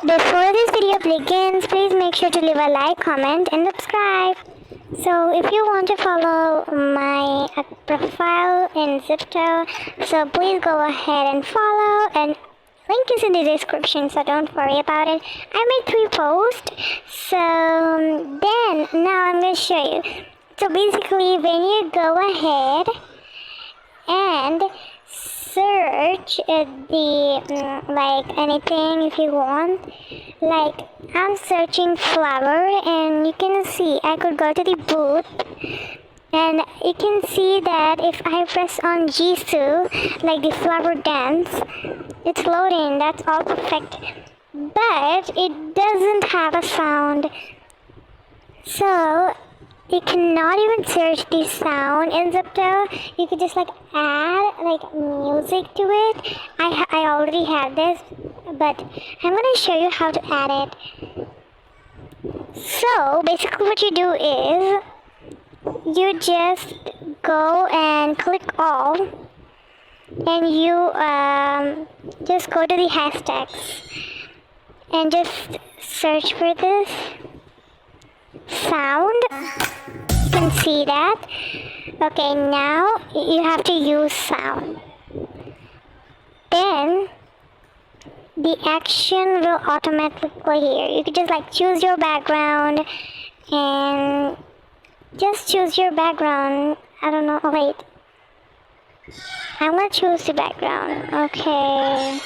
Before this video begins, please make sure to leave a like, comment and subscribe. So if you want to follow my profile in zepeto, so please go ahead and follow, and link is in the description, so don't worry about it. I made 3 posts, so then now I'm going to show you. So basically when you go ahead and search the like anything if you want, like I'm searching flower, and you can see I could go to the booth, and you can see that if I press on Jisoo, like the flower dance, it's loading. That's all perfect, but it doesn't have a sound, so you cannot even search the sound in zepeto. You could just like add like music to it. I already have this, but I'm gonna show you how to add it. So basically what you do is you just go and click all, and you just go to the hashtags and just search for this sound. You can see that. Okay, now you have to use sound. Then the action will automatically here. You can just like choose your background and just choose your background. I don't know. Oh, wait. I'm gonna choose the background. Okay.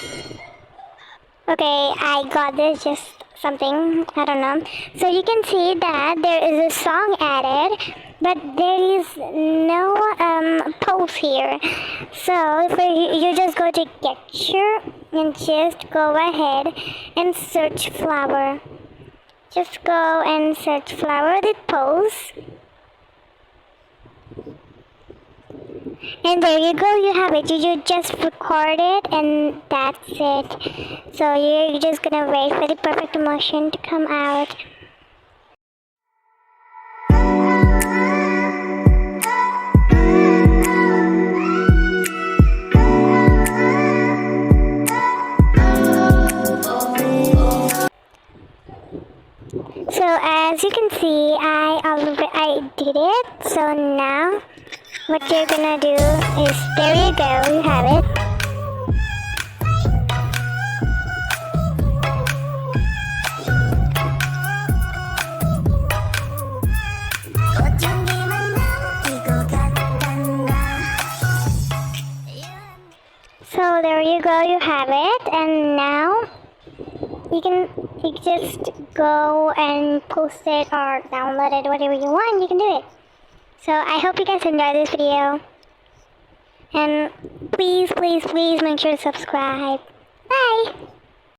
Okay, I got this. Just something, I don't know. So you can see that there is a song added, but there is no pose here. So if you just go to Getcher and just go ahead and search flower. Just go and search flower with pose. And there you go, you have it. You just record it and that's it. So you're just gonna wait for the perfect emotion to come out. So as you can see, I did it. So now what you're gonna do is, there you go, you have it. So there you go, you have it, and now you just go and post it or download it, whatever you want, you can do it. So I hope you guys enjoyed this video, and please make sure to subscribe. Bye!